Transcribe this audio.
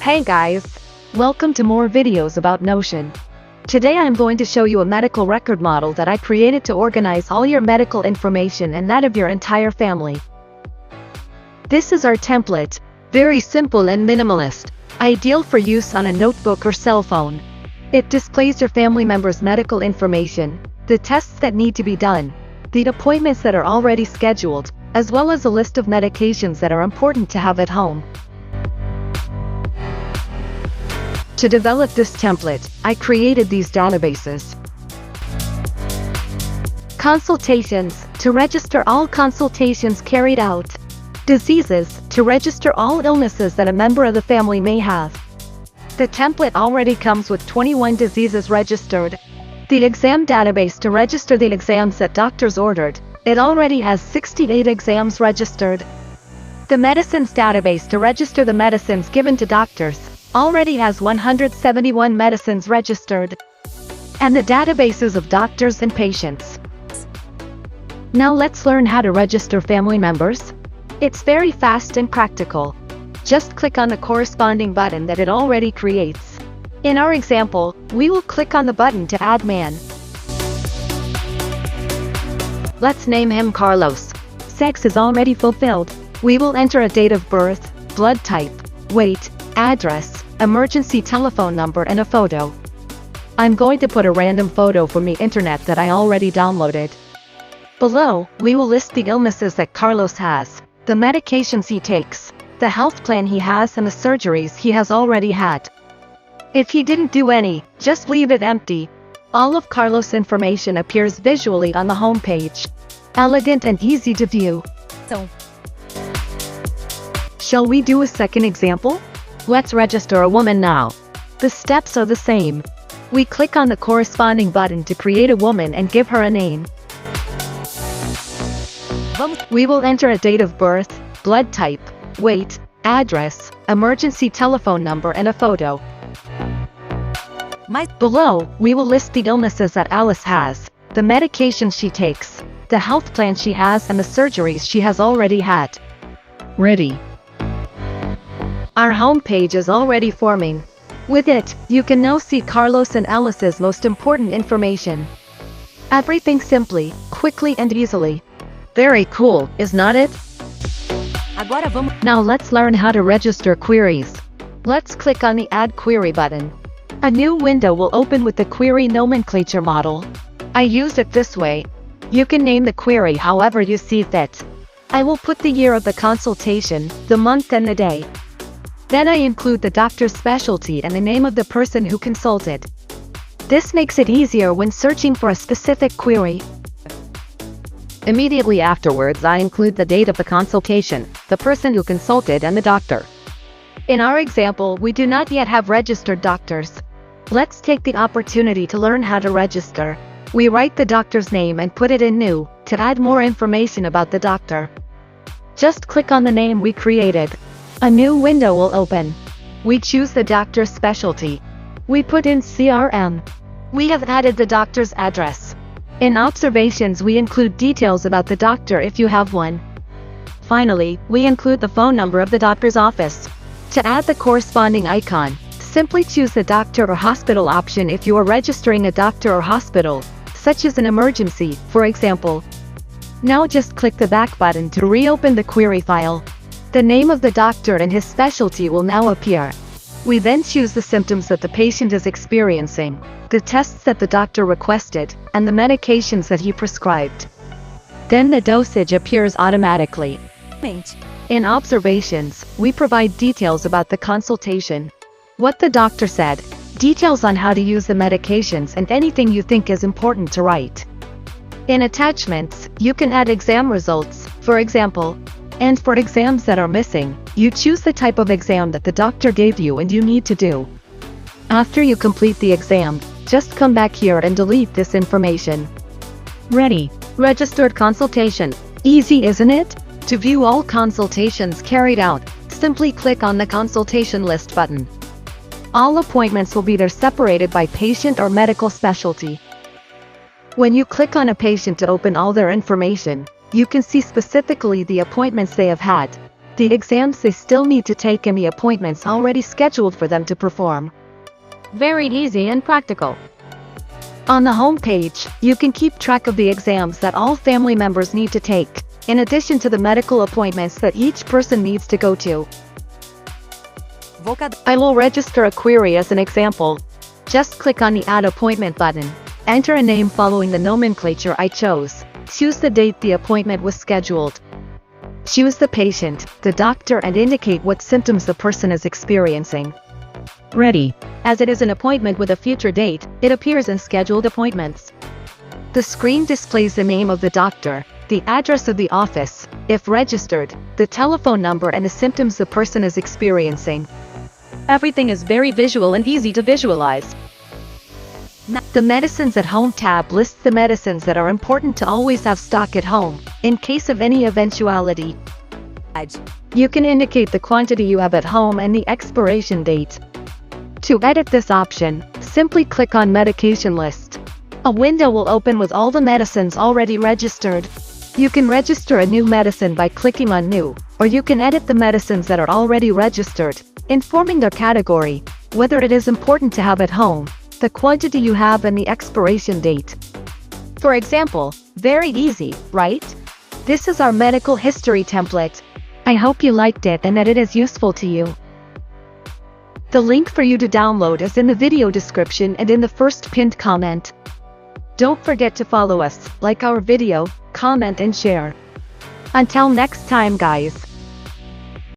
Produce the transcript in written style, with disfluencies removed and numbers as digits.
Hey guys! Welcome to more videos about Notion. Today I am going to show you a medical record model that I created to organize all your medical information and that of your entire family. This is our template, very simple and minimalist, ideal for use on a notebook or cell phone. It displays your family members' medical information, the tests that need to be done, the appointments that are already scheduled, as well as a list of medications that are important to have at home. To develop this template, I created these databases. Consultations, to register all consultations carried out. Diseases, to register all illnesses that a member of the family may have. The template already comes with 21 diseases registered. The exam database, to register the exams that doctors ordered. It already has 68 exams registered. The medicines database, to register the medicines given to doctors, already has 171 medicines registered. And the databases of doctors and patients. Now let's learn how to register family members. It's very fast and practical. Just click on the corresponding button that it already creates. In our example, we will click on the button to add man. Let's name him Carlos. Sex is already fulfilled. We will enter a date of birth, blood type, weight, address, emergency telephone number and a photo. I'm going to put a random photo from the internet that I already downloaded. Below, we will list the illnesses that Carlos has, the medications he takes, the health plan he has and the surgeries he has already had. If he didn't do any, just leave it empty. All of Carlos' information appears visually on the home page. Elegant and easy to view. Shall we do a second example? Let's register a woman now. The steps are the same. We click on the corresponding button to create a woman and give her a name. We will enter a date of birth, blood type, weight, address, emergency telephone number and a photo. Below, we will list the illnesses that Alice has, the medications she takes, the health plan she has and the surgeries she has already had. Ready. Our home page is already forming. With it, you can now see Carlos and Alice's most important information. Everything simply, quickly and easily. Very cool, is not it? Now let's learn how to register queries. Let's click on the Add Query button. A new window will open with the query nomenclature model. I used it this way. You can name the query however you see fit. I will put the year of the consultation, the month and the day. Then I include the doctor's specialty and the name of the person who consulted. This makes it easier when searching for a specific query. Immediately afterwards, I include the date of the consultation, the person who consulted and the doctor. In our example, we do not yet have registered doctors. Let's take the opportunity to learn how to register. We write the doctor's name and put it in new, to add more information about the doctor. Just click on the name we created. A new window will open. We choose the doctor's specialty. We put in CRM. We have added the doctor's address. In observations, we include details about the doctor if you have one. Finally, we include the phone number of the doctor's office. To add the corresponding icon, simply choose the doctor or hospital option if you are registering a doctor or hospital, such as an emergency, for example. Now just click the back button to reopen the query file. The name of the doctor and his specialty will now appear. We then choose the symptoms that the patient is experiencing, the tests that the doctor requested, and the medications that he prescribed. Then the dosage appears automatically. In observations, we provide details about the consultation, what the doctor said, details on how to use the medications and anything you think is important to write. In attachments, you can add exam results, for example. And for exams that are missing, you choose the type of exam that the doctor gave you and you need to do. After you complete the exam, just come back here and delete this information. Ready. Registered consultation. Easy, isn't it? To view all consultations carried out, simply click on the consultation list button. All appointments will be there separated by patient or medical specialty. When you click on a patient to open all their information, you can see specifically the appointments they have had. the exams they still need to take and the appointments already scheduled for them to perform. Very easy and practical. On the home page, you can keep track of the exams that all family members need to take, in addition to the medical appointments that each person needs to go to. I will register a query as an example. Just click on the Add Appointment button. Enter a name following the nomenclature I chose. Choose the date the appointment was scheduled. Choose the patient, the doctor, and indicate what symptoms the person is experiencing. Ready. As it is an appointment with a future date, it appears in Scheduled Appointments. The screen displays the name of the doctor, the address of the office, if registered, the telephone number, and the symptoms the person is experiencing. Everything is very visual and easy to visualize. The Medicines at Home tab lists the medicines that are important to always have stock at home, in case of any eventuality. You can indicate the quantity you have at home and the expiration date. To edit this option, simply click on Medication List. A window will open with all the medicines already registered. You can register a new medicine by clicking on New, or you can edit the medicines that are already registered, informing their category, whether it is important to have at home, the quantity you have, and the expiration date. For example, very easy, right? This is our medical history template. I hope you liked it and that it is useful to you. The link for you to download is in the video description and in the first pinned comment. Don't forget to follow us, like our video, comment and share. Until next time guys.